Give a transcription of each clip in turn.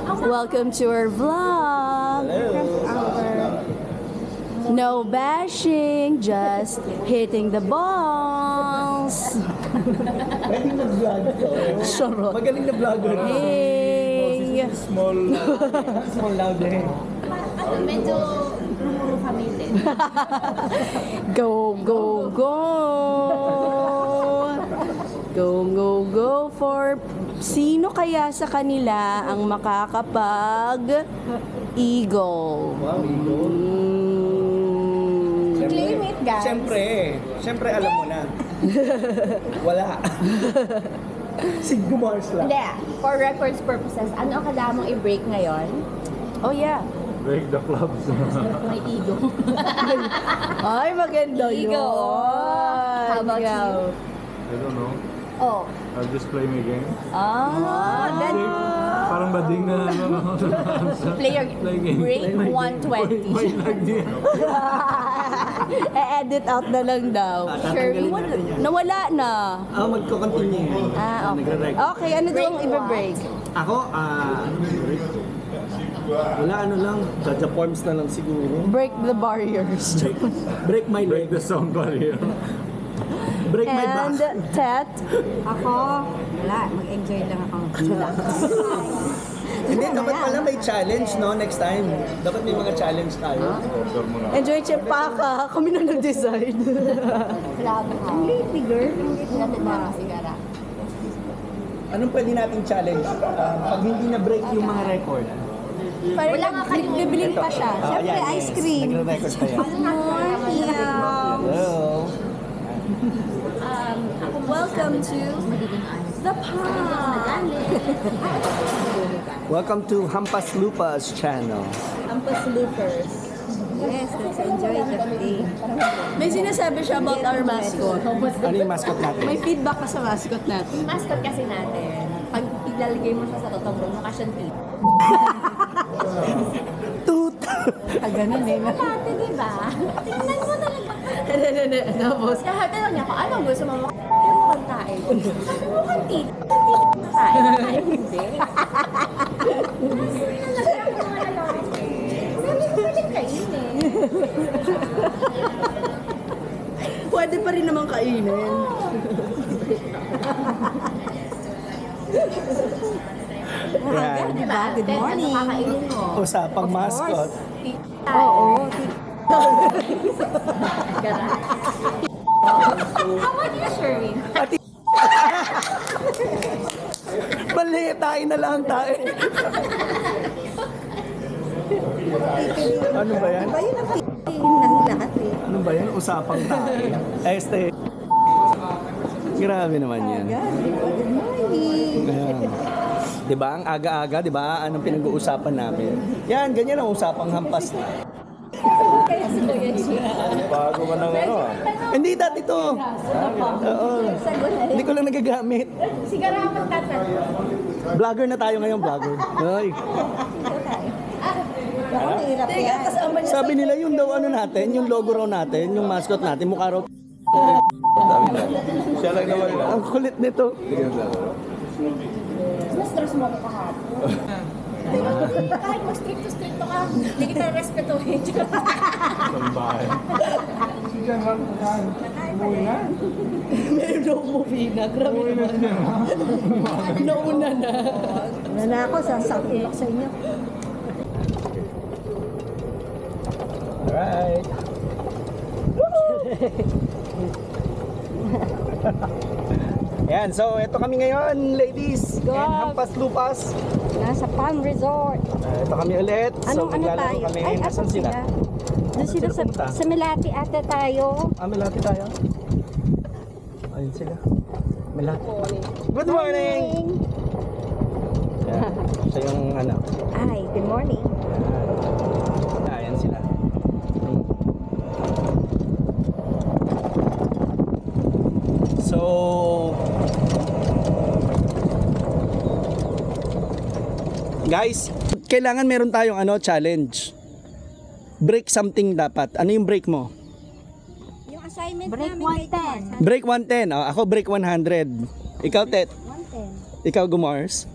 Welcome to our vlog. No bashing, just hitting the balls. Pwedeng nag-vlog to. Charot. Magaling na vlogger. Hey! Small loud eh. Medyo rumuro kami din. Go, go, go! Go, go, go for sino kaya sa kanila ang makakapag-eagle? Wow, eagle. Claim it, guys. Siyempre alam mo na. Wala. Sigma Mars lang. Hindi, for records purposes, ano ang kailangan mong i-break ngayon? Oh yeah. Break the clubs. May ego. Ay, maganda yun. How about you? I don't know. Oh. I'll just play my game. Then Parang bading na ano. player break 120. May lag din. E-edit out na lang daw. Tatanggalin natin yan. Nawala na. Magko-continue. Okay. Nagre-record. Okay, ano daw ang i-break? Ako, wala ano lang. Jaja forms na lang siguro. Break the barriers. Break my Break leg. the sound barrier. Break my back. And Tet, Ako, wala. Mag-enjoy lang ako. Relax. Hindi, dapat pala may challenge, no? Next time. Dapat may mga challenge tayo. Order mo na. enjoy Chempaka. Kami na nag-decide. Grabe ka. Hindi, figure. Natin na sigara. Anong pwede nating challenge? Pag hindi na-break yung mga record. Wala nga kayo. Bibilin pa siya. Siyempre, Ayan, ice cream. Nagre-record pa yan. Hello. Welcome to the pond. Welcome to Hampas Lupas channel. Campus Loopers. Yes, let's enjoy the day. May sinasabi siya about our mascot. Ano yung mascot natin? May feedback ka sa mascot natin. Mascot kasi natin, pag ilalagay mo siya sa totoo, mukha siyang tito. Toot! Ganun eh. Dati, di ba? Tingnan mo talaga. Tapos, Kaya tinanong niya ko, ano gusto mo mukha? Yung mukhang tayo. Sabi mo mukhang tito. Tito tayo. Ay, hindi. Sabi ko, pwede kainin. pwede pa rin naman kainin. Yan. Diba? Good Then, morning. ano kakainin mo? Usapang mascot. Oo. How about you, Sherwin? Mali, tayo na lang tayo. Ano ba yan? Ba yun ang ng lahat eh. Ano ba yan? Usapang tayo. Grabe naman yan. Good morning. Ayan. Diba? Ang aga-aga, diba? Anong pinag-uusapan namin? Yan, ganyan ang usapang hampas. Bago ka ng ano ah. Hindi, dati to. Oo. Hindi ko lang nagagamit. Sigara magtatanong. Vlogger na tayo ngayon, vlogger. Ay. Ako, mahirap yan. Sabi nila yung daw ano natin, yung logo raw natin, yung mascot natin, mukha raw. Siya lang naman yun. Ang kulit nito. Na-stress mo ako kahapon. Kahit mag-stricto ka, hindi kita respetuhin. Sa bahay. Meron daw movie na. Grabe naman. Nauna na. Wala na ako, sasakilok sa inyo. Alright. Yan, so ito kami ngayon, ladies. And Hampas Lupas. Nasa Palm Resort. Ito kami ulit. So Ano maglalaro tayo? kami. Ay, Nasaan asan sila? Doon sila sila pumunta? sa Melati ata tayo. Melati tayo. Ayun sila. Melati. Good morning! Yan. Siya yung ano. Ay, good morning. Ayan sila. So, guys, kailangan meron tayong ano, challenge. Break something dapat. Ano yung break mo? Yung assignment Break namin 110. Break 110. Oh, ako break 100. Ikaw, Tet. 110. Ikaw, Gumars.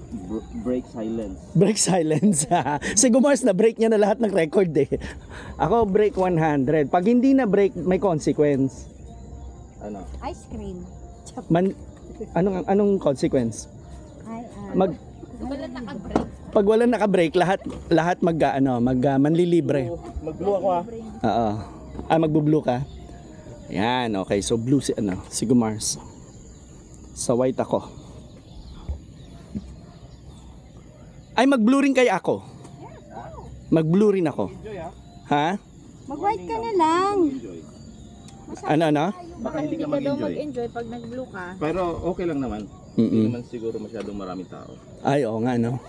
Break silence. Break silence. Si Gumars na break niya na lahat ng record eh. Ako break 100. Pag hindi na break, may consequence. Ano? Ice cream. Anong consequence? Ay, Mag Wala naka-break. Pag wala naka-break, lahat manlilibre. Mag-blue ako ah. Oo. Magbo-blue ka. Yan, okay. So blue si Gumars. Sa white ako. Ay, mag-blue rin kaya ako. Mag-blue rin ako. Ha? mag-white ka na lang. Ano? Baka hindi ka mag-enjoy. Mag-enjoy pag nag-blue ka. Pero okay lang naman. Hindi Mm-mm. naman siguro masyadong maraming tao. Ay, oo nga, no?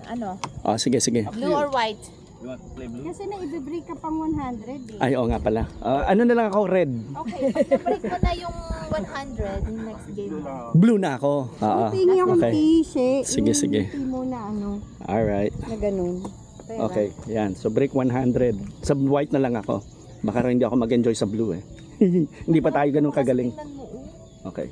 Ano? Oh, sige. Blue or white? You want to play blue? Kasi na-break ka pang 100 eh. Ay, oo nga pala. Ano na lang ako, red. Okay, pag na-break mo na yung 100, yung next game mo. Blue na ako. Oo. Tingin yung Okay. t-shirt. Sige, sige. Hindi mo na Alright. na ganun. Pera. Okay, yan. So break 100. Sa white na lang ako. Baka rin hindi ako mag-enjoy sa blue eh. Hindi pa tayo ganun kagaling. Tingnan mo, oh. Okay.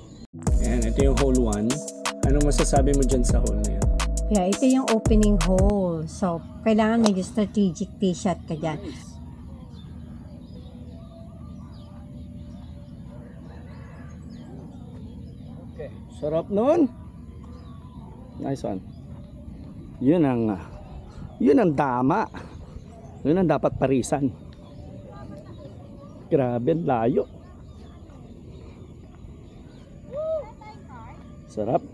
Yan, ito yung hole 1. Anong masasabi mo dyan sa hole na yan? Yeah, ito yung opening hole. So, kailangan medyo strategic tee shot ka dyan. Okay. Sarap nun. Nice one. Yun ang tama. Yun ang dapat parisan. Grabe, ang layo. Sarap.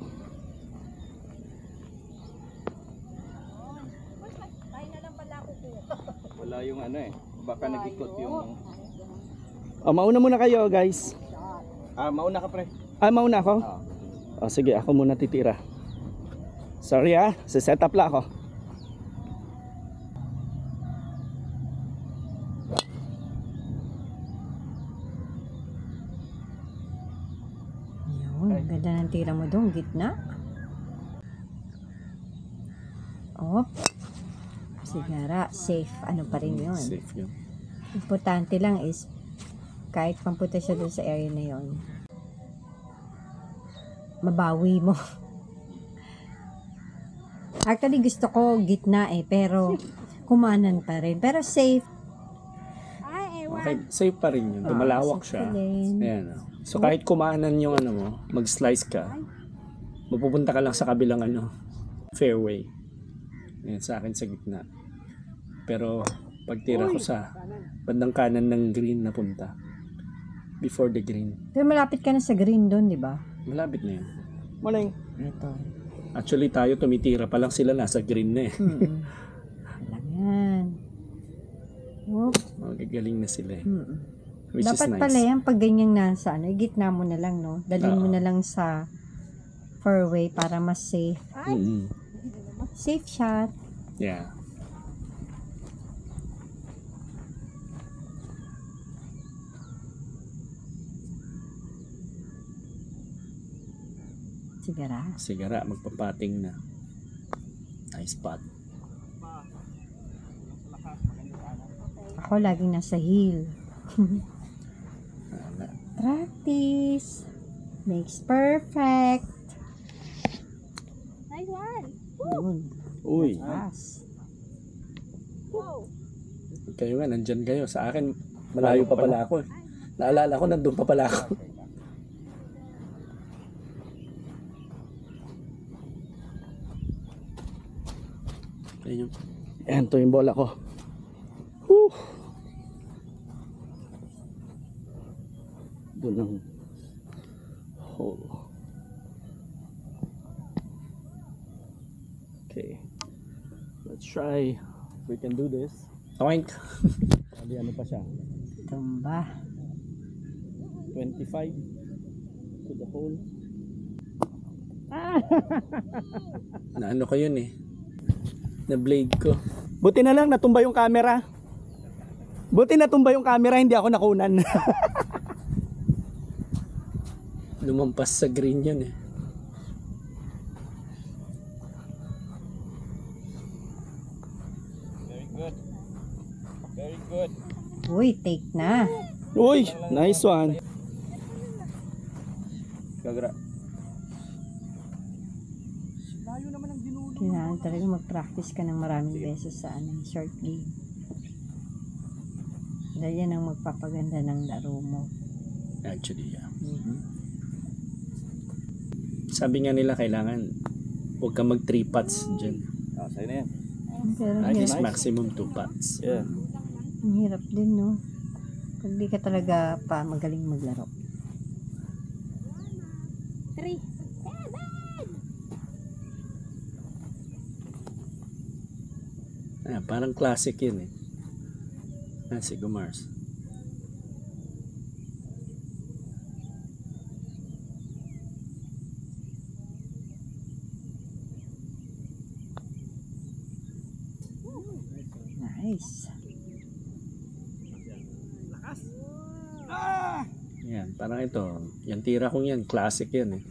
Wala yung baka nag-ikot yung... mauna muna kayo guys. Mauna ka pre. Mauna ako? Sige, ako muna titira. Sorry set up lang ako. Yun, ganda ng tira mo doon, gitna. Oh. Sigara, safe. Ano pa rin yun. Safe yun. Importante lang is, kahit pampunta siya doon sa area na yun, mabawi mo. Actually, gusto ko gitna pero kumanan pa rin. Pero safe. Okay, safe pa rin yun. Malawak safe siya. pa din. Ayan. So kahit kumanan yung mo, mag-slice ka, mapupunta ka lang sa kabilang fairway. Ayan, sa akin sa gitna. Pero pagtira ko sa bandang kanan ng green na punta. Before the green. Pero malapit ka na sa green doon, di ba? Malapit na yun. Morning. Ito. Actually tayo tumitira pa lang, sila nasa green na eh. Ayan. Whoop. Magagaling na sila eh. Which Dapat is nice. pala yan, pag ganyan nasa, gitna mo na lang, no? Dalhin mo na lang sa fairway para mas safe. Mm-mm. Safe shot. Yeah. Sigara, magpapating na. Nice spot. Ako laging nasa hill. Wala. Practice makes perfect. Nice one. Yun. Uy, Pass. kayo nga, nandyan kayo. Sa akin, malayo pa pala ako eh. Naalala ko, nandun pa pala ako. Ayan, ito yung bola ko. Whew. Doon ang hole. Okay. Let's try if we can do this. Toink. Sabi ano pa siya? Tumba. 25 to the hole. Na ano ko yun eh. Na blade ko. Buti na lang natumba yung camera. Buti natumba yung camera, hindi ako nakunan. Lumampas sa green yun eh. Very good. Very good. Uy, take na. Uy, nice one. Kagra. Layo naman ng talaga mag-practice ka ng maraming beses sa short game. Dahil yan ang magpapaganda ng laro mo. Actually, yeah. Sabi nga nila kailangan huwag ka mag 3 pots dyan. Sa'yo na yan. Pero At least hirap, maximum 2 pots. Yeah. ang hirap din, no? Pag di ka talaga pa magaling maglaro. 3. Parang classic yun eh. Si Gumars. Nice. Yan, parang ito. Yung tira kong yan, classic yan eh.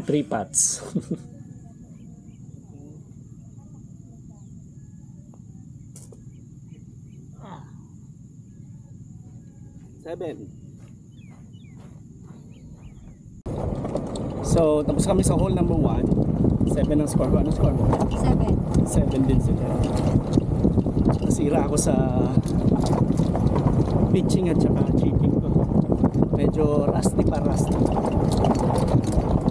Three pots. 7. So, tapos kami sa hole number 1. 7 ang score ko. Ano score mo? 7. 7 din sila. Nasira ako sa pitching at saka chipping ko. Medyo rusty pa rusty.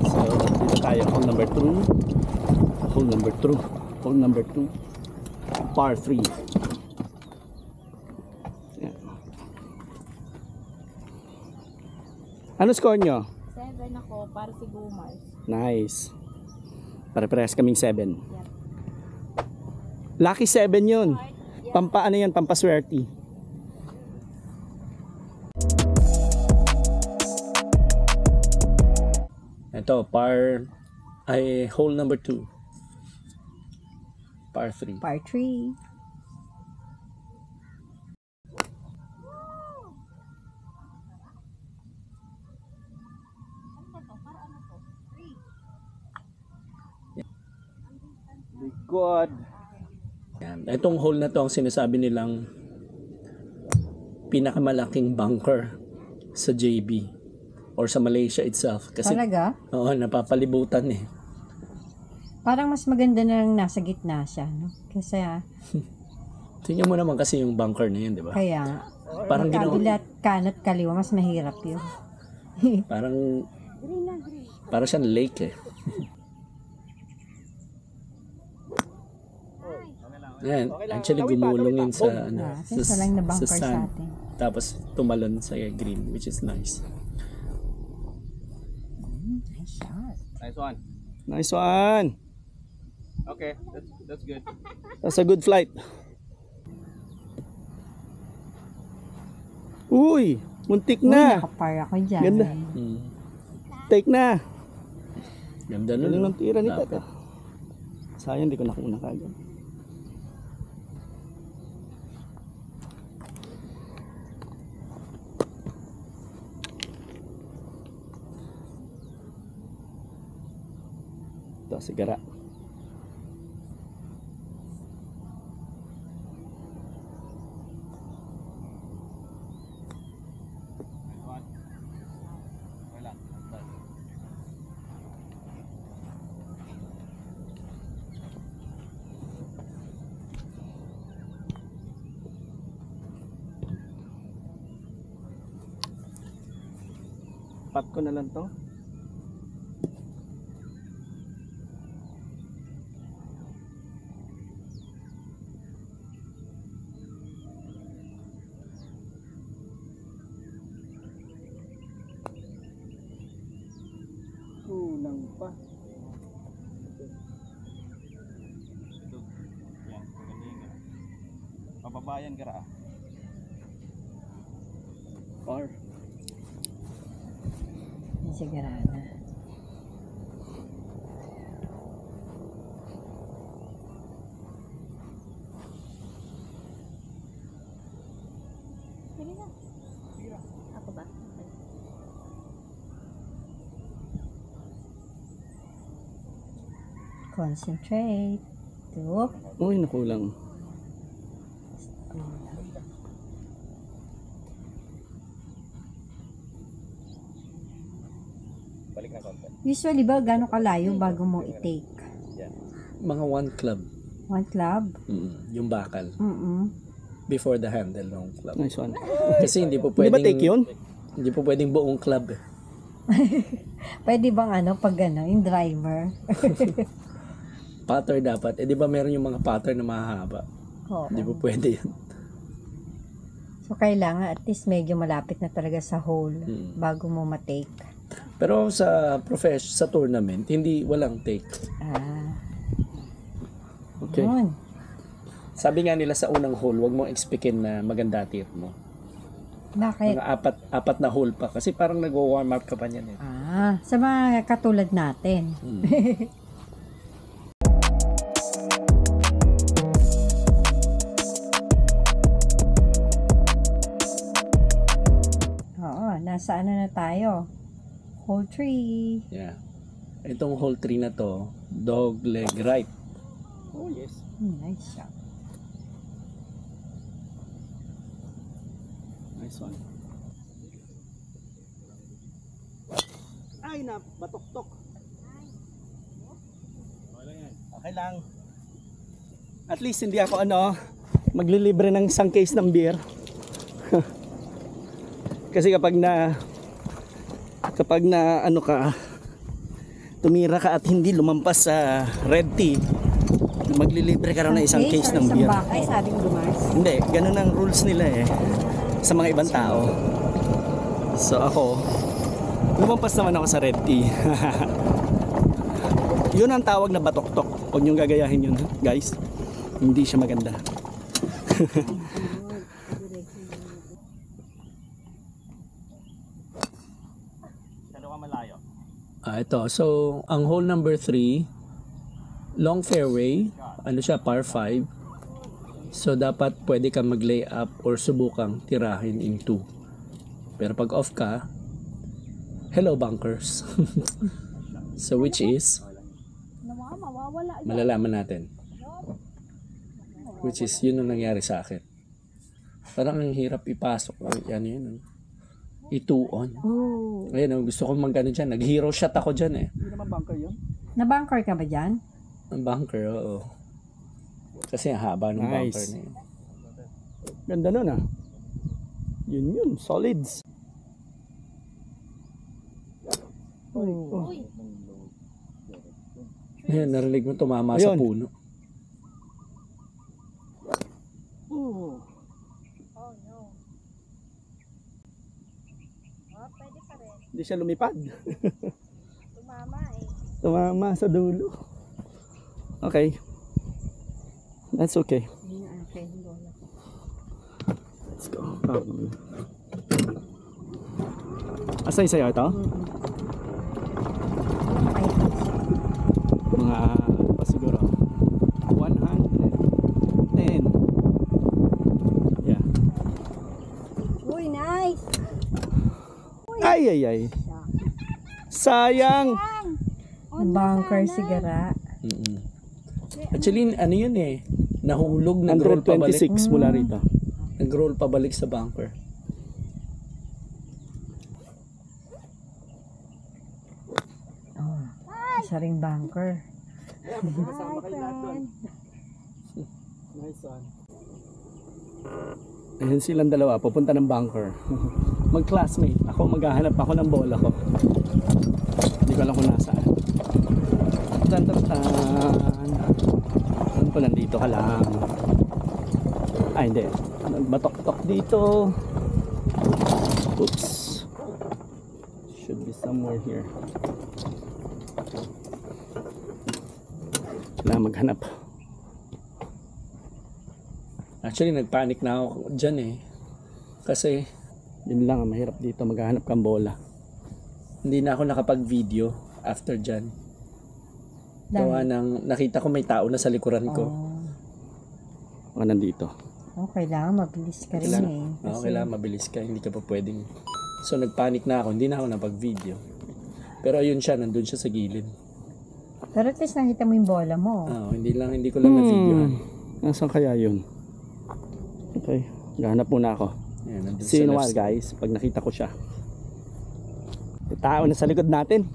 So, dito tayo. Hole number 2. Hole number 2. Hole number 2. Par 3. Yan. Ano score nyo? 7 ako para si Gumars. Nice. Pare-parehas kaming 7. Lucky 7 yun. Pampa ano yan, pampaswerte. Ito, hole number 2. Par 3. Par 3. Good. Yan. Itong hole na to ang sinasabi nilang pinakamalaking bunker sa JB or sa Malaysia itself. Kasi, Talaga? oo, napapalibutan eh. Parang mas maganda na lang nasa gitna siya, no? Kasi Tingnan mo naman kasi yung bunker na yun, di ba? kaya Parang kabilat, kanat, kaliwa, mas mahirap yun. Parang siyang lake eh. Yan, actually gumulong yun sa Isa lang na bunker sa sand. atin. Tapos tumalon sa green, which is nice. Nice shot. Nice one. Nice one. Okay, that's good. That's a good flight. Uy, muntik Uy, na. nakapar ako dyan. Ganda. Take na. Ganda Galing nun. ng tira ni Lapit. Tata. Sayang di ko nakuna kagad. Ito, sigara. Pat ko na lang to. Kulang pa. Yan, magaling. Pababayan ka ra. Par. Sigarada. Sige na. Ako ba? Concentrate. Oop. Uy, nakulang. Balik na konti. Usually ba, gano'ng kalayo bago mo i-take? Yan. Mga one club. One club? Yung bakal. Mm-mm. Before the handle ng club. Nice one. Kasi hindi po Hindi pwedeng... ba take yun? Hindi po pwedeng buong club eh. Pwede bang pag yung driver? Putter dapat. Eh di ba meron yung mga putter na mahahaba? Oo. Hindi po pwede yun. So, kailangan at least medyo malapit na talaga sa hole bago mo matake. Pero sa sa tournament, walang take. Ah, Okay. yun. Sabi nga nila sa unang hole, wag mong expectin na maganda tip mo. Bakit? Mga apat na hole pa. Kasi parang nag-warm up ka pa niyan eh. Sa mga katulad natin. Oo, nasa ano na tayo? Hole 3. Yeah. Itong hole 3 na to, dog leg right. Oh, yes. Nice shot. Nice one. Ay, na, batok-tok. Okay lang. At least hindi ako maglilibre ng isang case ng beer. Kasi kapag na tumira ka at hindi lumampas sa red tea, maglilibre ka raw ng isang case ng beer. Ay, sabi ko Mars. Hindi, ganun ang rules nila sa mga ibang tao. So ako, lumampas naman ako sa red tea. Yun ang tawag na batok-tok. Huwag niyong gagayahin yun, guys. Hindi siya maganda. Ano ka malayo? Ito. So, ang hole number 3, long fairway. Ano siya? Par 5. So, dapat pwede ka mag-lay up or subukang tirahin in 2. Pero pag off ka, hello bunkers. So, which is, malalaman natin. Which is, yun ang nangyari sa akin. Parang ang hirap ipasok. Ano yun? I-2-on. Oh. Ayun, gusto ko mag-ano dyan. Nag-hero shot ako dyan eh. Hindi naman bunker yun. Na-bunker ka ba dyan? Ang bunker, oo. Kasi ang haba ng Nice. bunker na yun. Ganda nun Yun, solids. Oh. Ayun, narinig mo tumama sa Ayun. puno. Hindi siya lumipad. Tumama eh. Tumama sa dulo. Okay. That's okay. Let's go. Asa yung sayo ito? Mga pa siguro 110. Yeah. Uy, nice! Ay. Sayang. Bunker sigara. Actually, ano yun eh. Nahulog, nag-roll pabalik. 126 mula rito. Nag-roll pabalik sa bunker. Oh, isa ring bunker. Nice one. Ayun silang dalawa, pupunta ng bunker. Mag-classmate. Ako maghahanap ako ng bola ko. Hindi ko alam kung nasaan. Tan. Ano pa nandito ka lang? Ay, hindi. Nagbatok-tok dito. Oops. Should be somewhere here. Kailangan maghanap. Actually, nagpanic na ako dyan eh. Kasi, Yun lang, mahirap dito maghahanap kang bola. hindi na ako nakapag-video after dyan. Gawa ng, nakita ko may tao na sa likuran ko. Mga nandito. Kailangan mabilis ka rin eh. Oo, kailangan mabilis ka, hindi ka pa pwedeng. So, nagpanic na ako, hindi na ako napag-video. Pero ayun siya, nandun siya sa gilid. Pero at least nakita mo yung bola mo. Hindi ko lang na-videohan. Nasaan kaya yun? Okay, gahanap muna ako. Ayan, nandun See you in a sa while left side. guys, pag nakita ko siya. May tao na sa likod natin.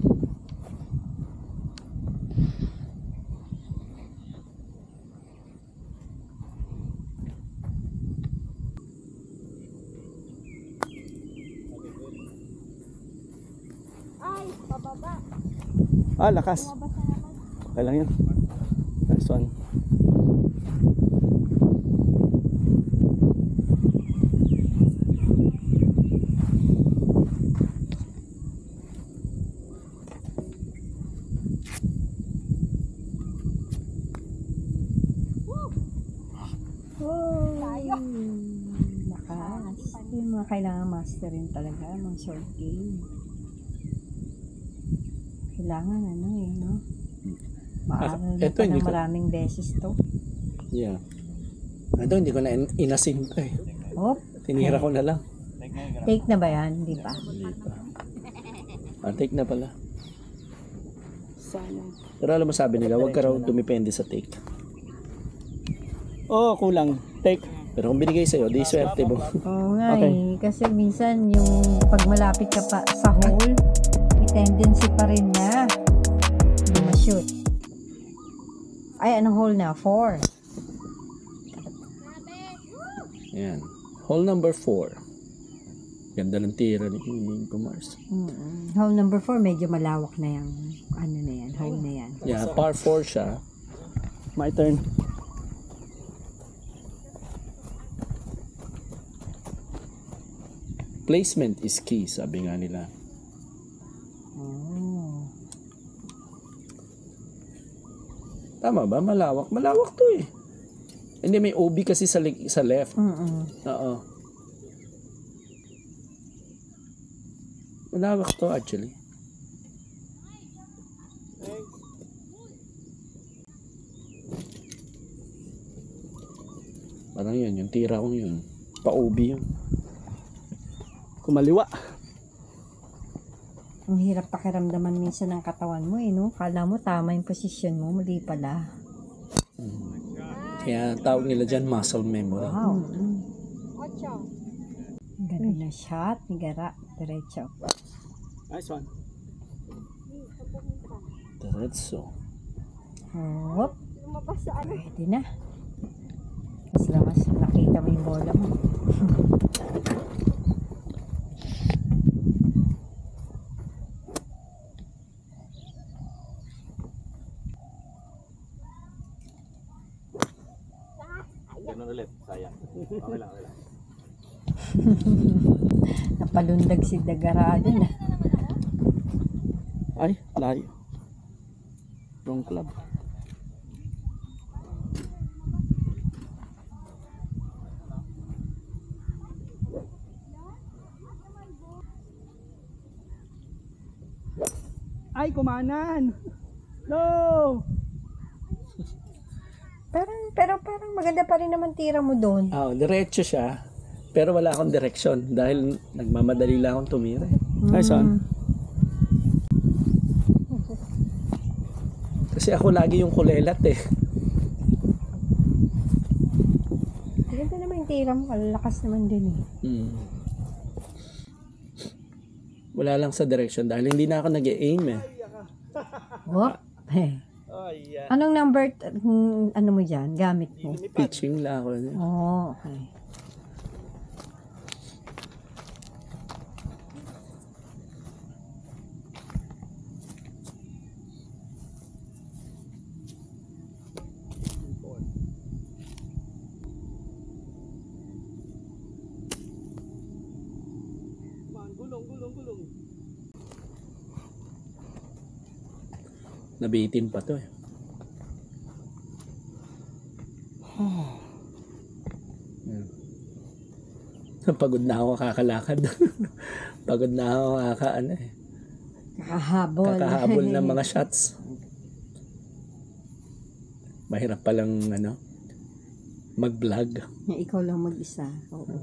Ah, lakas. Okay lang yan. Nice one. Lakas. Yung mga kailangan masterin talaga, mga short game. Kailangan ano eh, no? Maaral na Eto, pa hindi ng ko- maraming beses to. Yeah. Ito, hindi ko na inasin ko eh. Oh, Tinira ko na lang. take na ba yan? Hindi pa. Hindi pa. Take na pala. Pero alam mo sabi nila, huwag ka raw dumipende sa take. Oh, kulang. Take. Pero kung binigay sa'yo, di swerte mo. Oo nga Okay. eh. Kasi minsan yung pag malapit ka pa sa hole, may tendency pa rin na hindi ma-shoot. Ay, anong hole na? 4. Yan. Hole number 4. Ganda ng tira ni Kumars. Hole number 4, medyo malawak na yung ano na yan, hole na yan. Yeah, par 4 siya. My turn. Placement is key, sabi nga nila. Oh. Tama ba? Malawak. Malawak to eh. Hindi, may OB kasi sa left. Oo. Malawak to actually. Parang yun, yung tira kong yun. Pa-OB yun. Kumaliwa. Ang hirap pakiramdaman minsan ng katawan mo eh, no? Kala mo tama yung posisyon mo, mali pala. Kaya tawag nila dyan muscle memory. Wow. Ganun na shot, ni Gara, diretso. Nice one. Diretso. Hop. Pwede na. Mas lamas, nakita mo yung bola mo. Ganun ulit. Sayang. Okay lang, okay lang. Napalundag si Dagara dun ah. Ay, layo. Wrong club. Ay, kumanan! No! Pero parang maganda pa rin naman tira mo doon. Diretso siya. Pero wala akong direksyon dahil nagmamadali lang akong tumira. Nice one. Kasi ako lagi yung kulelat eh. Maganda naman yung tira mo, kalakas naman din eh. Wala lang sa direction dahil hindi na ako nag-aim eh. Whoop. Eh. Oh, yeah. Anong number, ano mo dyan, gamit mo? Pitching lang ako. Oh, okay. Gulong. Nabitin pa to eh. Yan. Pagod na ako kakalakad. Pagod na ako kakahabol ng mga shots. Mahirap palang mag-vlog. Ikaw lang mag-isa. Oo.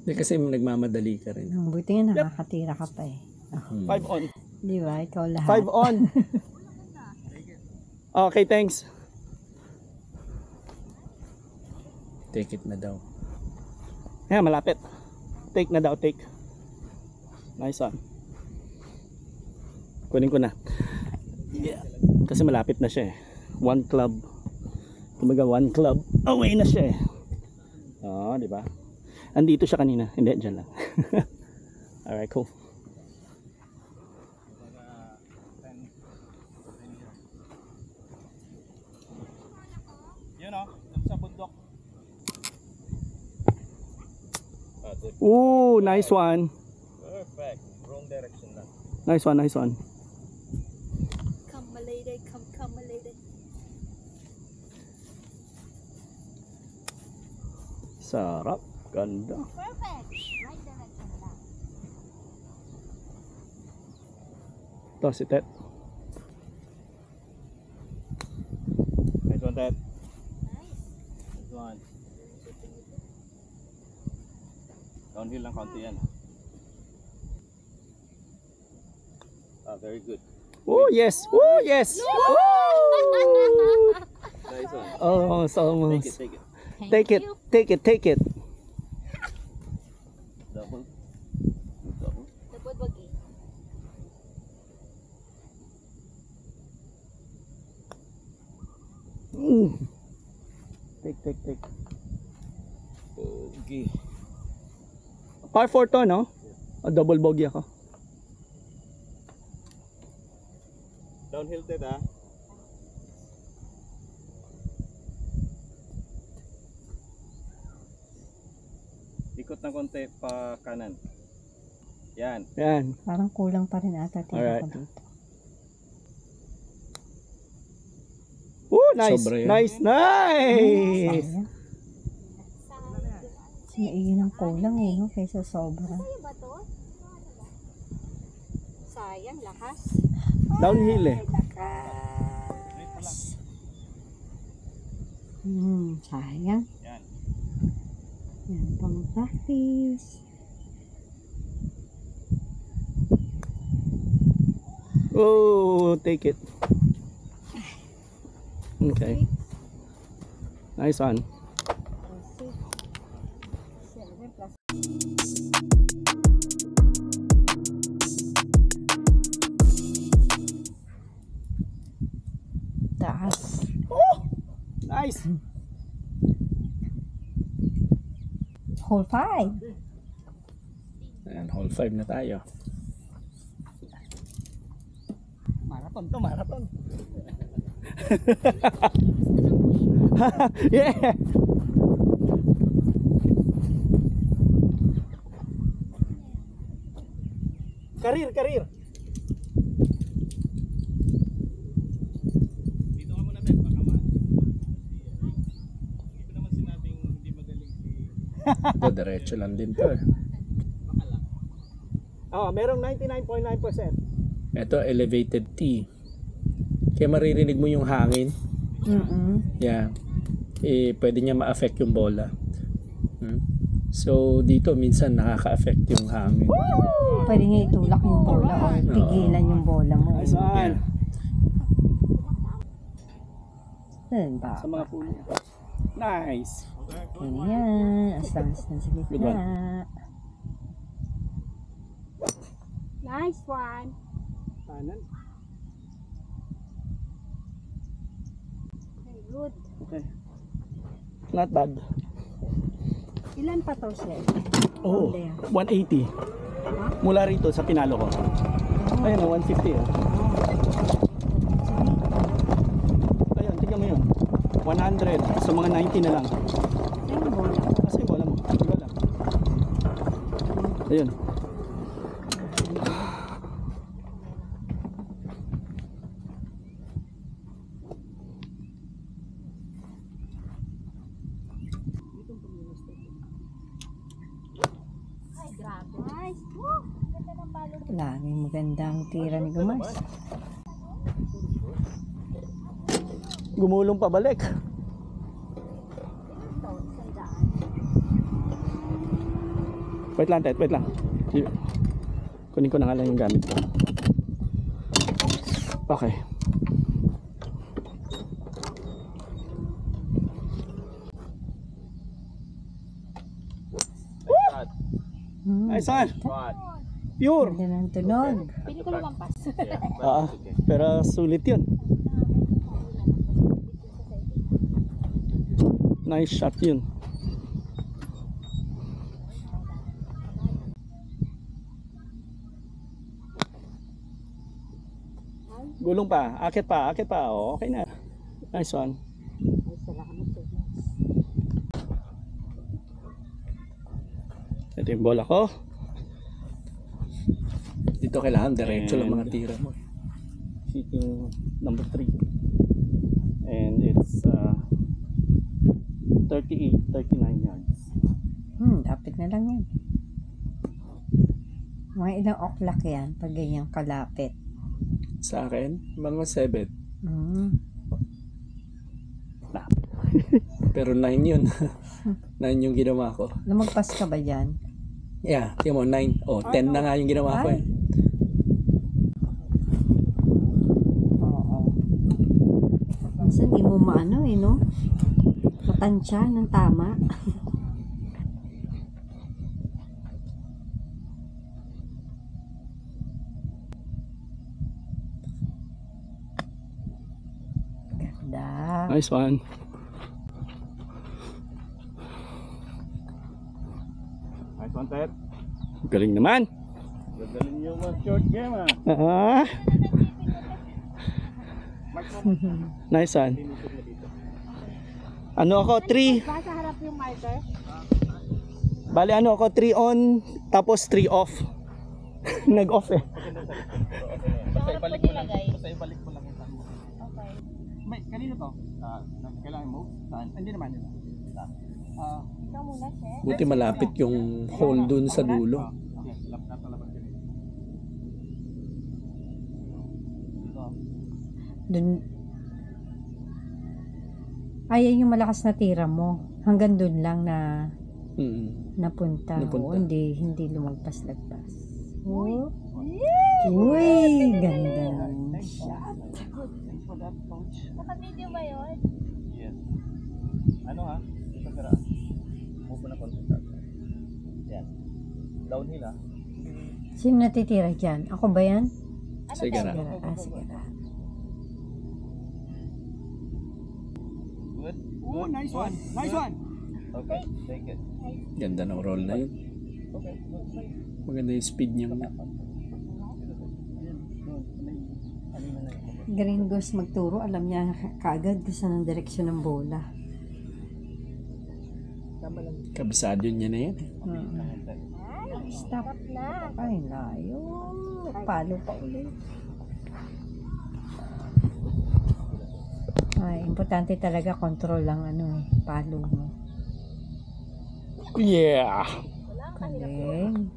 Kasi nagmamadali ka rin. Buti nga nakakatira ka pa eh. 5 on. Di ba? Ikaw lahat. 5 on. Okay, thanks. Take it na daw. Yeah, malapit. Take na daw, take. Nice one. Kunin ko na. Yeah. Kasi malapit na siya eh. 1 club. Kumbaga 1 club. Away na siya eh. Oo, di ba? Andito siya kanina. Hindi, dyan lang. Alright, cool. Yun o, sa bundok. Ooh, nice one. Perfect. Wrong direction lang. Nice one, nice one. Come my lady, come my lady. Sarap. Ganda. Perfect. Right direction lang. Ito si Tet. Nice one, Ted. Nice. Nice one. Downhill lang konti yan. Very good. Oh, yes. Oh, yes. Woo! Nice one. Almost, almost. Take it. Take it, take it, take it. Double. Double. Tapos wag eh. Take, take, take. Okay. Par 4 to, no? Double bogey ako. Downhill, Ted, ah. Ikot ng konti pa kanan. Yan. Yan. Parang kulang pa rin ata. Tingnan Alright. ko dito. Oh, nice. Sobra yan. Nice, nice. Sayang. Kasi maigin ang kulang eh, no? Kaysa sobra. Sa'yo ba to? Sayang, lakas. Downhill eh. Lakas. Sayang. Yan. Yan pang practice. Oh, take it. Okay. Nice one. Taas. Nice. Hole 5. Ayan, hole 5 na tayo. Marathon to, marathon. Yeah. Karir, karir. Dito ka muna, Ben. Baka hindi ko naman sinabing hindi magaling si... Ito, diretso lang din to eh. Oh, merong 99.9%. Ito, elevated T. Kaya maririnig mo yung hangin. Yan. Pwede niya ma-affect yung bola. So, dito minsan nakaka-affect yung hangin. Pwede nga itulak yung bola o pigilan yung bola mo. Nice one. Yan ba? Sa mga puno. Nice. Ganyan. Astas na sa Good one. gitna. Nice one. Kanan. Very good. Okay. Not bad. Ilan pa to siya? Oh, From there. 180. Mula rito sa pinalo ko. Ayun, 150 oh. Ayun, tingnan mo yun. 100. So mga 90 na lang. Ayun yung bola. Kasi bola mo. Diba lang? Ayun. Ay, grabe. Nice. Woo! Ganda ng balon. Laging magandang tira ni Gumas. Gumulong pabalik. Ito, isang daan. Wait lang, Ted. Wait lang. Kunin ko na nga lang yung gamit ko. Okay. Nice one. Pure. Ganda ng tunog. Pili ko lumampas. Pero sulit yun. Nice shot yun. Gulong pa. Akit pa. Akit pa. Oh, okay na. Nice one. Ito yung bola ko. Dito kailangan diretso lang mga And- tira mo. Sitting number 3. And it's 39 yards. Lapit na lang yan. Mga ilang o'clock yan pag ganyang kalapit. Sa akin, mga 7. Pero 9 yun. 9 yung ginawa ko. Lumagpas ka ba dyan? Yeah, tingnan mo, 9. Oh, 10 na nga yung ginawa ko eh. Oo. Minsan di mo maano eh, no? Matansya ng tama. Ganda. Nice one. Nice one, Ted. Galing naman. Galing yung short game ah. Nice one. Ano ako? 3. Sa harap yung marker. Bali ano ako? 3 on, tapos 3 off. Nag-off eh. Basta ibalik mo lang. Basta ibalik mo lang yung saan mo. Okay. May, kanino to? Kailangan mo? Saan? Hindi naman yun. Ikaw muna, Chef. Buti malapit yung hole dun sa dulo. Okay, nasa labas yun. Dun. Ayan yung malakas na tira mo. Hanggang dun lang na napunta. Napunta. Oo, hindi lumagpas-lagpas. Oh. Uy, ganda ng shot. Thanks for that, coach. Naka-video ba yun? Yes. Ano ha? Dito ka move na konti. Yan. Downhill ha? Sino natitira dyan? Ako ba yan? Sige na. Sige na. Good. Oh, nice one. Nice one. Okay, take it. Ganda ng roll na yun. Okay, Maganda yung speed niya. Gringos magturo, alam niya kaagad kung saan ang direksyon ng bola. Kabisado niya na yan. Stop. Ay, layo. Palo pa ulit. Ay, importante talaga control lang palo mo. Yeah! Galing.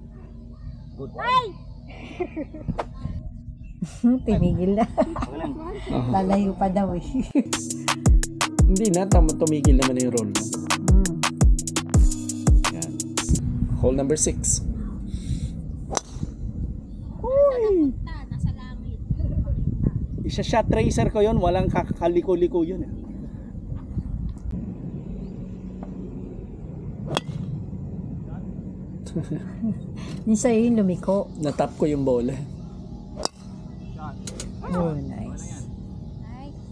Tinigil na. Lalayo pa daw eh. Hindi na, tumigil naman yung roll. Yan. Hole number 6. Nasa langit. Isa shot tracer ko yun, walang kakaliko-liko yun eh. Yung sa'yo yung lumiko. Natap ko yung bola. Oh, nice. Nice.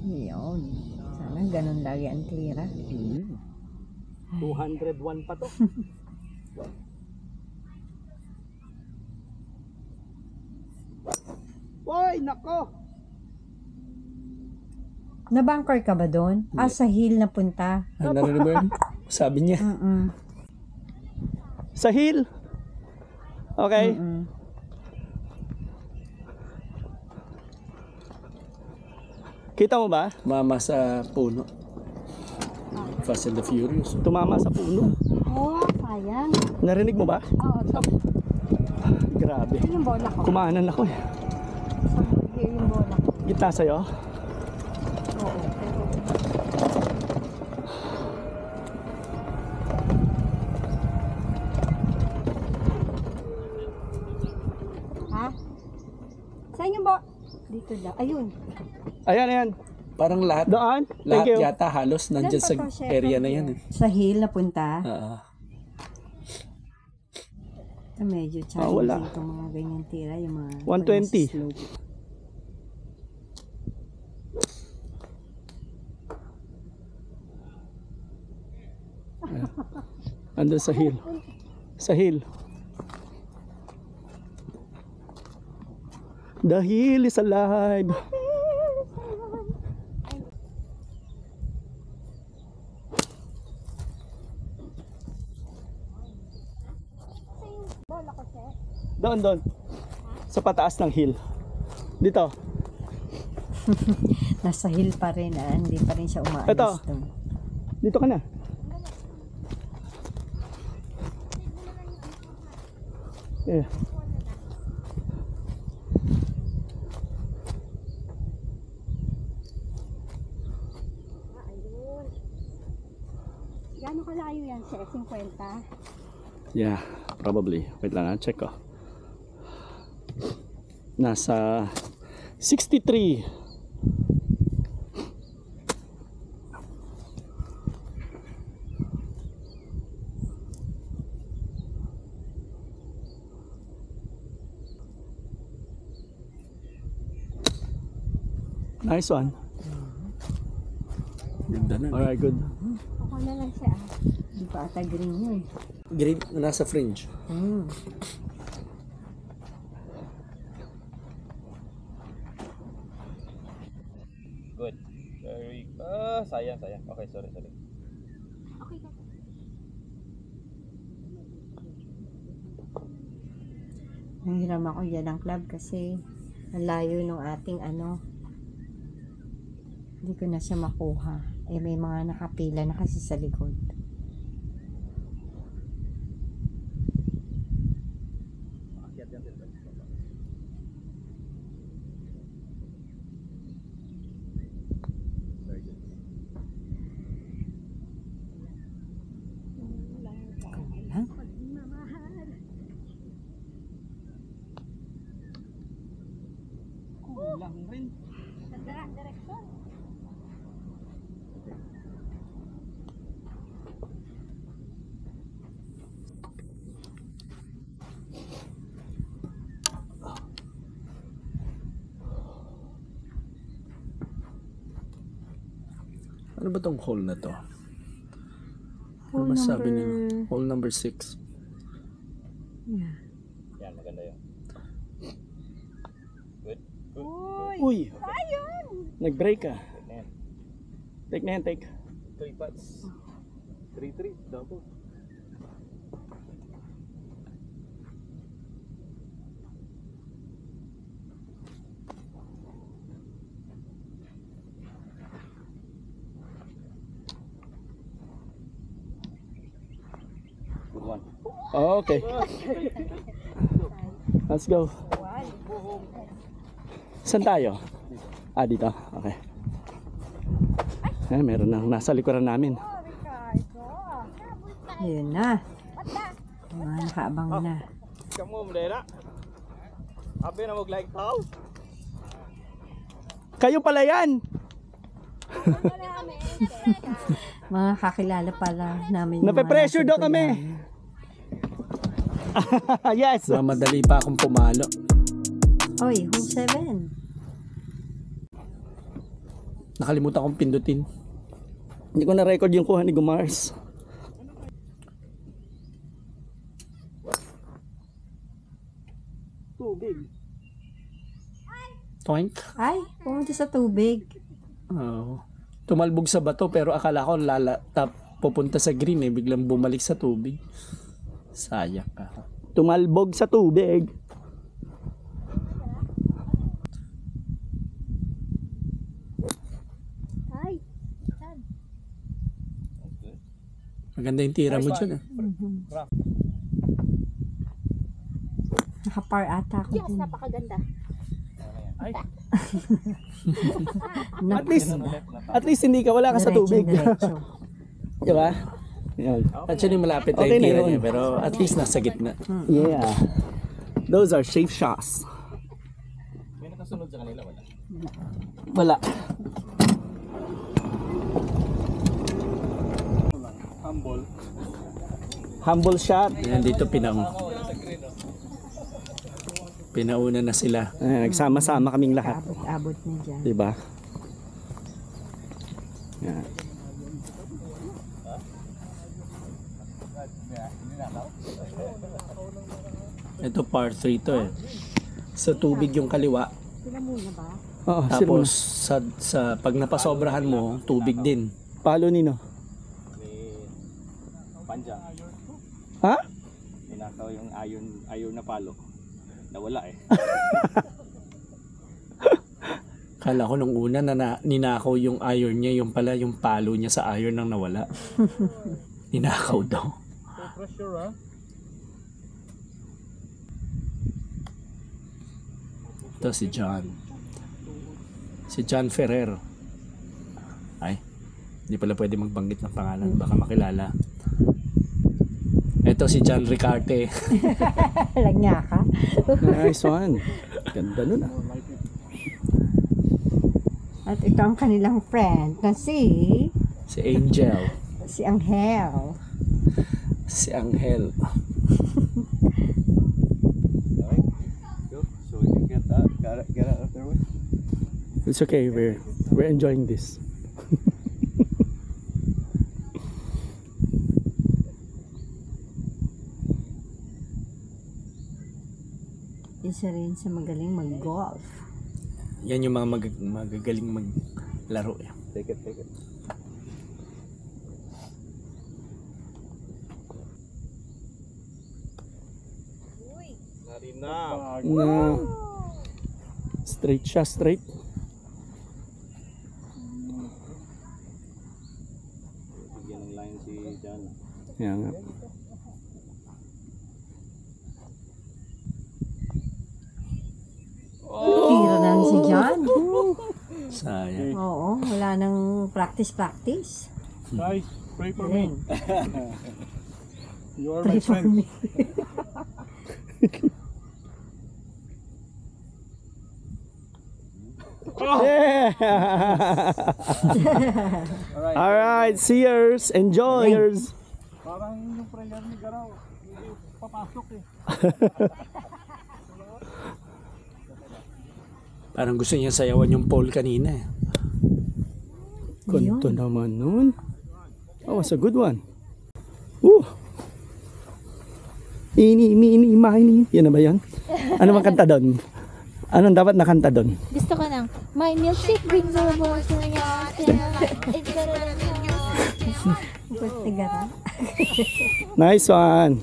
Yun. Sana ganun lagi ang tira. 201 pa to. Hoy, nako! Nabangker ka ba doon? Sa hill na punta. Ano narinig mo yun? Sabi niya. Sa hill. Okay. Kita mo ba? Mama sa puno. Fast and the Furious. Tumama sa puno. Oh, sayang. Narinig mo ba? Oo, ito. Grabe. Yung bola ko. Kumanan ako eh. Here yung bola ko. Gitna sa'yo. Oo. Ha? Saan yung bola? Dito lang. Ayun. Ayan, ayan. Parang lahat, Doon. Thank lahat you. yata halos nandyan sa pa to, chef? area na yan. Eh. Sa hill na punta. Medyo wala. challenging itong mga ganyan tira. Yung mga 120. slope. Andun sa hill. Sa hill. The hill is alive. Doon. Sa pataas ng hill. Dito. Nasa hill pa rin, hindi pa rin siya umaalis Ito. doon. Dito ka na. Yeah. Gano'ng kalayo yan, Chef? 50? Yeah, probably. Wait lang, check ko. Nasa 63. Nice one. Ganda na. Alright, good. Ako na lang siya. Hindi pa ata green yun. Green na nasa fringe. Good. Very sayang. Okay, sorry. Nanghiram ako dyan ng club kasi ang layo nung ating hindi ko na siya makuha. May mga nakapila na kasi sa likod. Ano ba tong hole na to? Hole Ano masabi number- nila? Hole number 6. Yan, maganda yun. Good. Uy! Nag-break ka. Take na yan. Take. 3 putts. 3-3. Double. Good one. Okay. Let's go. Saan tayo? Dito. Okay. Meron nang nasa likuran namin. Ayun na. Mga nakaabang na. Kamu mdera. Abe na mag-like tao. Kayo pala yan! Mga kakilala pala namin. yung mga Nape-pressure nasa daw likod kami. namin. Yes! Madali pa akong pumalo. Oy, hole 7. Nakalimutan kong pindutin. Hindi ko na-record yung kuha ni Gumars. Tubig. Toink. Ay, pumunta sa tubig. Oo. Tumalbog sa bato pero akala ko pupunta sa green biglang bumalik sa tubig. Sayang ka. Tumalbog sa tubig. Maganda yung tira mo dyan. Nakapar ata ako Yes, dun. napakaganda. At least hindi ka wala ka sa tubig. Diretso. Di ba? Yan. Actually malapit lang Okay yung na tira yun. niya pero at least nasa gitna. Yeah. Those are safe shots. May nakasunod sa kanila, wala. Wala. Humble shot. Ayan, dito pinauna na sila. Nagsama-sama kaming lahat. Abot na dyan. Di ba? Yan. Ito par 3 to eh. Sa tubig yung kaliwa. Oo, Tapos sa pag napasobrahan mo, tubig din. palo nino. Panjang. Ha? Ninakaw yung ayon na palo. Nawala eh. Kala ko nung una na ninakaw yung iron niya, yung pala yung palo niya sa iron nang nawala. Ninakaw daw. Pressure ha? Ito si John. Si John Ferrer. Ay, hindi pala pwede magbanggit ng pangalan. Baka makilala. Ito si John Ricarte. Lagnya ka. Nice one. Ganda nun ah. At ito ang kanilang friend na si Angel. Angel. Si Angel. Okay. Go. So we can get out of their way. It's okay, we're enjoying this. Isa rin sa magaling mag-golf. Yan yung mga magagaling maglaro eh. Take it. Narina. Na straight siya, straight. Bigyan ng line si John. Yan nga. Tira na si John. Sayang. Oo, wala nang practice. Guys, pray for Galing. You are Pray my for friend. me. Yeah! Alright, seers, enjoyers. Parang yung prayer ni Garaw. Hindi papasok eh. Parang gusto niya sayawan yung pole kanina eh. Ganto naman nun. Oh, it's a good one. Woo! Ini, mini, mini. Yan na ba yan? Ano bang kanta doon? Anong dapat nakanta doon? Gusto ko lang. My milkshake brings over to me. It's better than yours. Tigara. Nice one.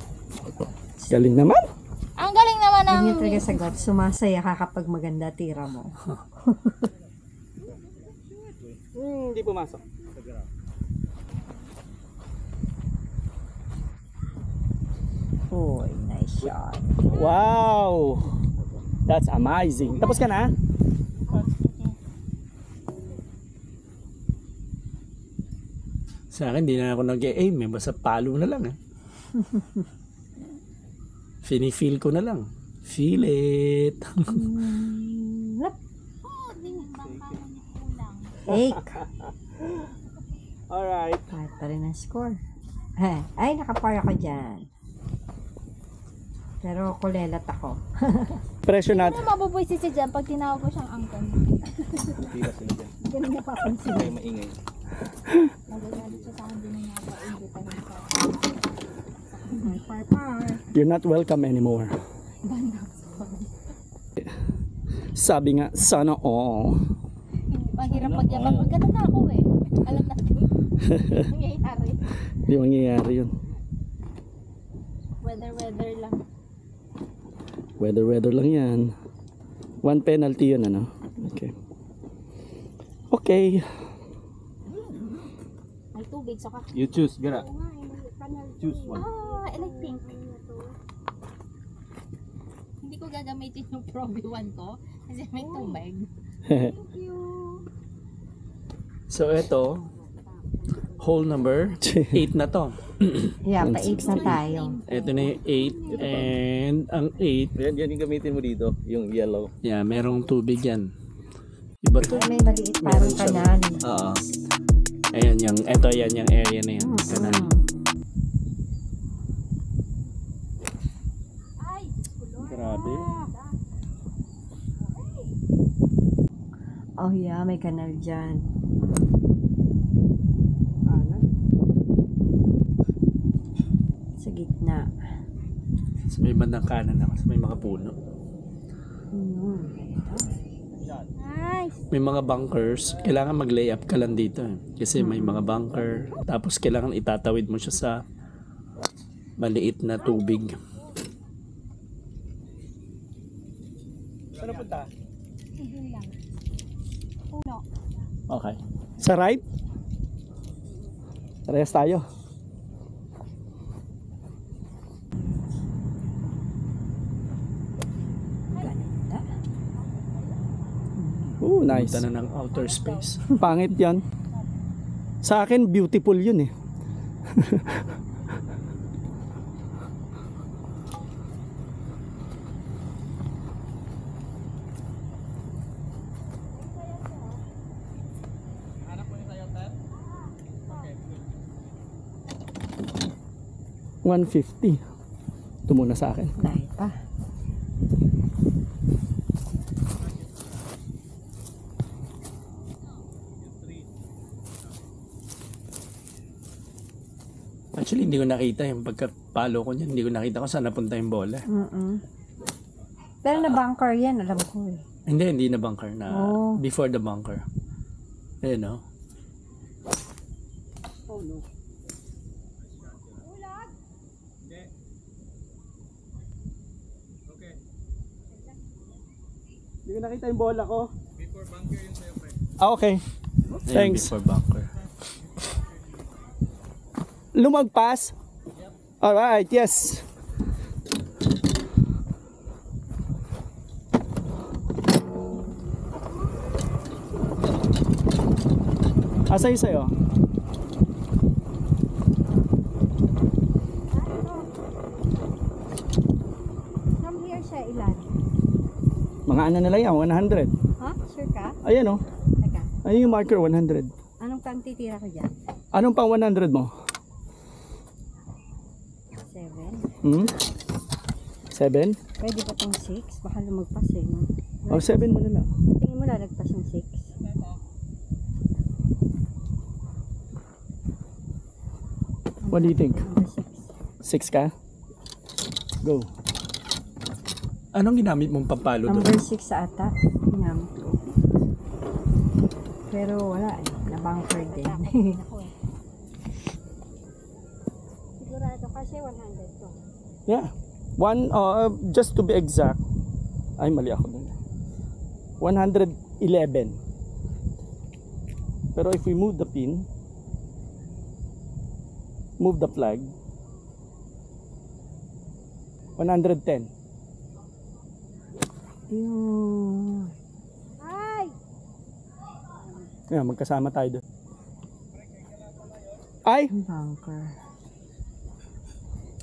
Galing naman. Ang galing naman ng... Yun yung talaga sagot. Sumasaya ka kapag maganda tira mo. Hindi pumasok. Uy, nice shot. Wow! That's amazing. Tapos ka na? Sa akin, di na ako nag-aim eh. Basta palo na lang eh. Feel ko na lang. Feel it. Take. Alright. Kahit pa rin ang score. Ay, nakapar ako dyan. Pero kulelat ako. Presyo natin. Ano mabubuisit si Jan pag tinawag ko siyang angkan? Tira sila dyan. Ganun napapansin. May maingay. Nagagalit siya sa akin din na pa-invita rin sa Par. You're not welcome anymore. Sabi nga, sana all. Mahirap magyabang. Pag ganun na ako eh. Alam natin. Nangyayari. Hindi mangyayari yun. Weather lang. Weather lang yan. One penalty yun, ano? Okay. Okay. May tubig saka. You choose, Gara. Choose one. I like pink. Hindi ko gagamitin yung Pro V1 ko kasi may tubig. So, ito, hole number 8 na to. Yeah, pa-8 na tayo. Ito na yung 8. And ang 8, Yan yung gamitin mo dito, yung yellow. yeah, merong tubig yan. Iba to. May maliit parang kanan. Oo. Ayan, yung area na yan. Kanan. Grabe. Oh yeah, may kanal dyan. Sa gitna. gitna. Sa may bandang kanan ako, sa may mga puno. Nice. May mga bunkers, kailangan mag-lay up ka lang dito eh. Kasi may mga bunker, tapos kailangan itatawid mo siya sa maliit na tubig. Saan punta? Yun lang. Puno. Okay. Sa right? Parehas tayo. Ganda. Nice. Punta na ng outer space. Pangit yan. Sa akin, beautiful yun eh. $150. Ito muna sa akin. Dahil pa. Actually, hindi ko nakita yung pagkapalo ko niyan. Hindi ko nakita kung saan napunta yung bola. Pero na-bunker yan, alam ko eh. Hindi na bunker na. Oh. Before the bunker. Ayun no? Hindi ko nakita yung bola ko. Before bunker yun sa'yo, pre. Ah, okay. Ayun, Thanks. before bunker. Lumagpas? Alright, yes. Asa yung sa'yo? From here siya ilan? Mga ano na lang yan, 100. Ha? Sure ka? Ayan oh. Teka. Ayun yung marker, 100. Anong pang titira ko dyan? Anong pang 100 mo? 7. Hmm? 7? Pwede ba tong 6? Baka lumagpas eh, no? O, 7 mo na lang. Tingin mo lalagpas yung 6. What do you think? Number 6. 6 ka? Go. Anong ginamit mong pampalo doon? Number 6 sa ata. Ginamit ko. Pero wala eh. Na-bunker din. Sigurado kasi 100 to. Yeah. Just to be exact. Ay, mali ako dun. 111. Pero if we move the pin, move the flag, 110. Yung... Ay! Yeah, magkasama tayo doon. Ay! bunker.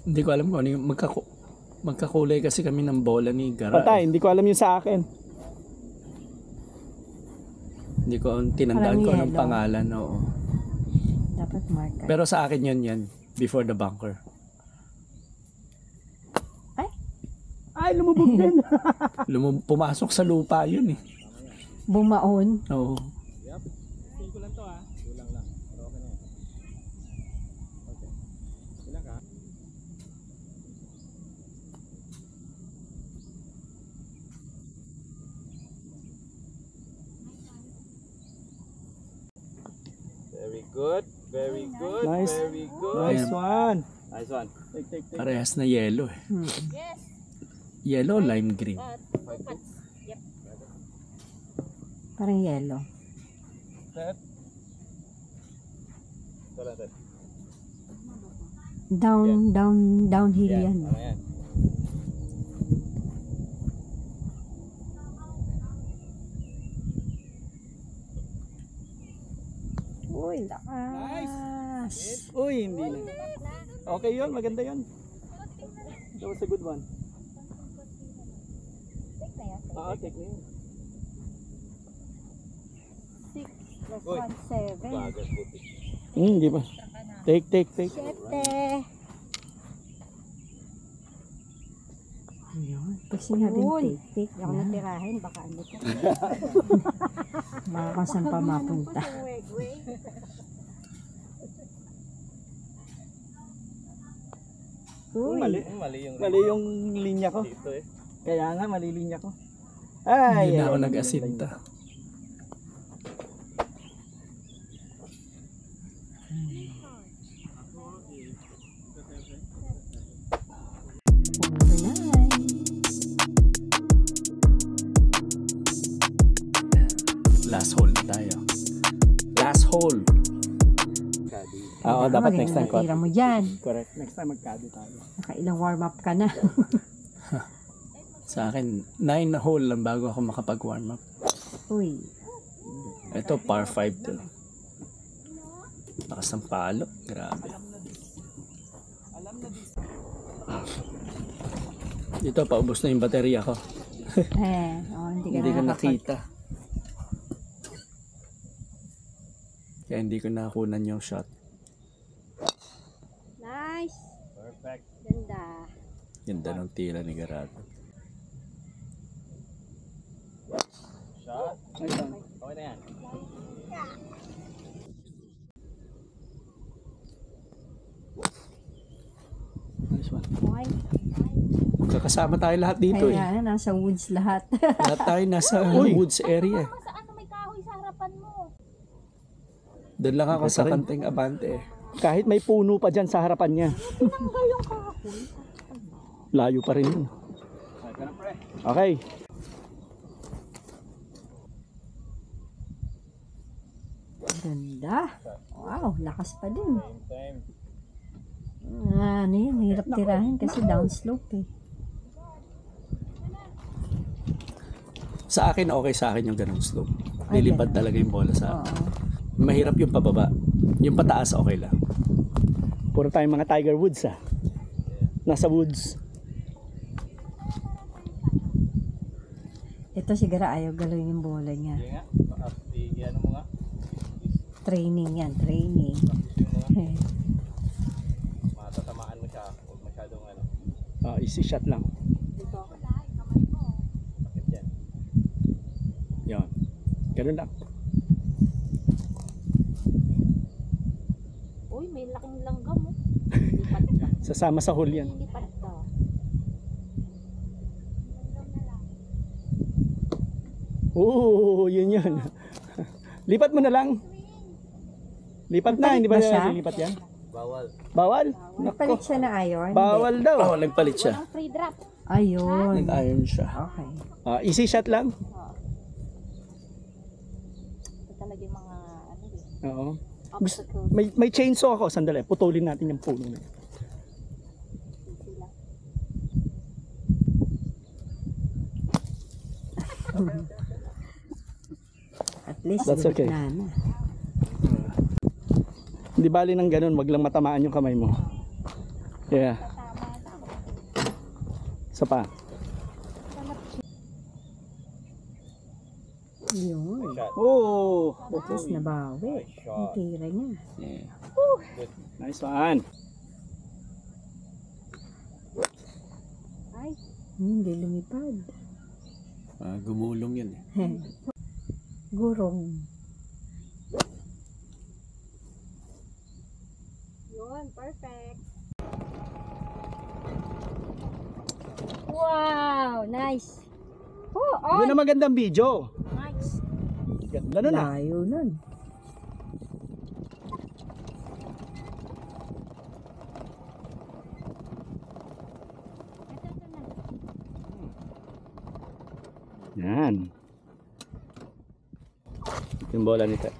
Hindi ko alam kung ano yung magkakulay kasi kami ng bola ni Gara. Patay, hindi ko alam yung sa akin. Hindi ko tinandaan Parang ko anong yellow. pangalan. Oo. Dapat marker. Pero sa akin yan. Before the bunker. Ay, lumubog din. Pumasok sa lupa yun eh. Bumaon. Oo. Very good. Very good. Nice. Very good. Nice one. Nice one. Take. Parehas na yellow eh. Yes! Yellow, lime green. Parang yellow. Downhill yan. Ayan. Uy, lakas. Uy, hindi na. Okay yun, maganda yun. That was a good one. Take na yun. 6 plus 1, 7. Bagas puti. Hindi pa. Take. 7. Ayun. Pag sinabing take, Ako natirahin, baka ano to. baka kung saan pa mapunta. Uy, Mali yung linya ko. Kaya nga, mali linya ko. Ay, Hindi na ako ay, nag-asinta. overnight. Last hole na tayo. Last hole. Oo, dapat next time ko. Tira mo dyan. Correct. Next time magkado tayo. Nakailang warm up ka na. Sa akin, 9 na hole lang bago ako makapag-warm up. Uy, Ito, par 5 to. Lakas ng palo. Grabe. Dito, paubos na yung baterya ko. hindi ka Hindi ko nakakapag- nakita. Kaya hindi ko nakunan yung shot. Nice. Perfect. Ganda. Ganda ng tira ni Garado. Nice one. Okay. Magkakasama tayo lahat dito eh. Kaya nasa woods lahat. Lahat tayo nasa woods area. Saan may kahoy sa harapan mo? Doon lang ako sa Kanting Abante eh. Kahit may puno pa dyan sa harapan niya. Layo pa rin yun. Okay. Ganda. Wow, lakas pa din. Ano yun, hirap tirahin kasi downslope eh. Sa akin, okay sa akin yung ganong slope. Lilipad talaga yung bola sa akin. Oo. Mahirap yung pababa. Yung pataas, okay lang. Puro tayong mga Tiger Woods ah. Nasa woods. Ito siguro ayaw galawin yung bola niya. Training yan, training. Matatamaan mo siya. Huwag masyadong ano. Easy shot lang. Bakit yan? Yan. Ganun lang. Uy, may laking langgam mo. Lipat ka. Sasama sa hole yan. Lipat ka. Oo, yun yun. Lipat mo na lang. Lipat na, hindi ba Ba siya? lilipat yan? Bawal. Bawal? Nagpalit siya na iron? Bawal daw. Oh, nagpalit siya. Ang free drop. Ayun. Nag-iron siya. Okay. Easy shot lang. Ito talaga yung mga ano eh. Oo. Obstacles. May chainsaw ako. Sandali. Putulin natin yung puno na yun. Sila. At least, That's okay. na. Hindi bali ng ganun. Wag lang matamaan yung kamay mo. Yeah. Isa pa. Yun. Oh. At least nabawi. Ang tira niya. Yeah. Nice one. Hindi lumipad. Gumulong yun eh. Gurong. Yun, perfect. Wow, nice. Oh, Yun ang magandang video. nice. Ganda nun ah. Layo nun. Yan. Yung bola nito.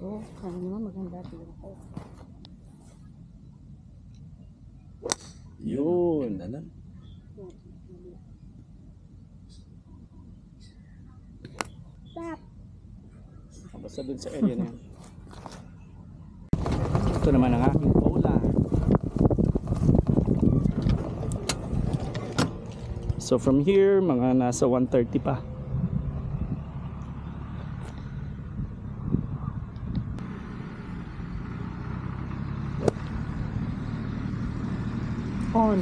Oh, sabi naman maganda tira ko. Yun. Ganda nun. Stop. Basta dun sa area na yan. Ito naman ang aking bola. So from here, mga nasa 130 pa. On.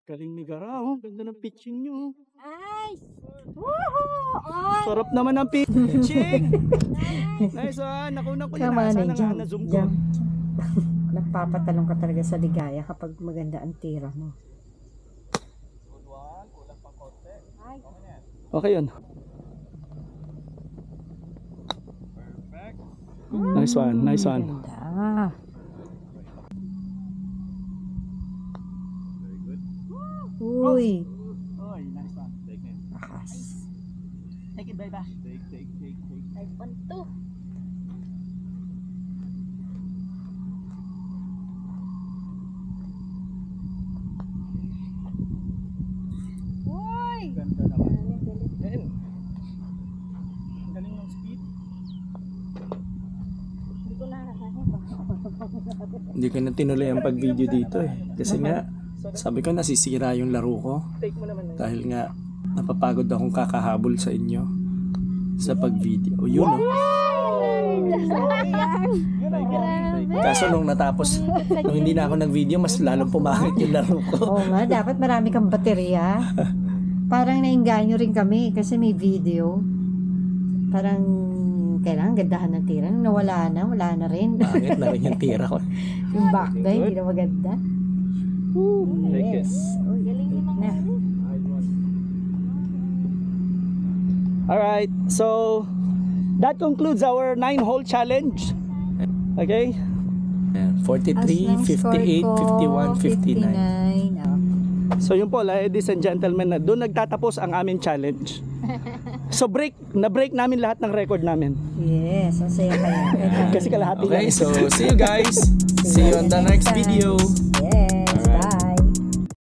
Galing ni Gara, oh. Ganda ng pitching nyo. Nice! Woohoo! Oh, Sarap naman ang pitching! Nice one! Nakunan ko yun. Come on, Sana nga jump, na-zoom ko. jump. Nagpapatalong ka talaga sa ligaya kapag maganda ang tira mo. Okay yun. Nice one, nice one. Ganda. Uy. Oy, nice one. Take it. Lakas. Take it, baby. Take. 5.2. Uy! Ganda naman. Then, ang galing ng speed. Hindi ko na Hindi ko na tinuloy ang pag-video dito eh. Kasi nga, sabi ko nasisira yung laro ko. Take mo naman. Dahil nga, napapagod akong kakahabol sa inyo sa pag-video. O yun, oh. Kaso nung natapos, nung hindi na ako nag-video, mas lalong pumangit yung laro ko. Oo nga, dapat marami kang baterya. Parang nainganyo rin kami kasi may video. Parang kailangan gandahan ng tira. Nung nawala na rin. Pangit na rin yung tira ko. Yung back na, hindi na maganda. Take it. Galing ni Mang Na. Alright, so that concludes our 9-hole challenge. Okay? 43, 58, 51, 59. 59. Oh. So yun po, ladies and gentlemen, na doon nagtatapos ang aming challenge. So na-break namin lahat ng record namin. Yes, ang saya kaya. Kasi kalahati Okay, lang. so see you guys. See you on the next video.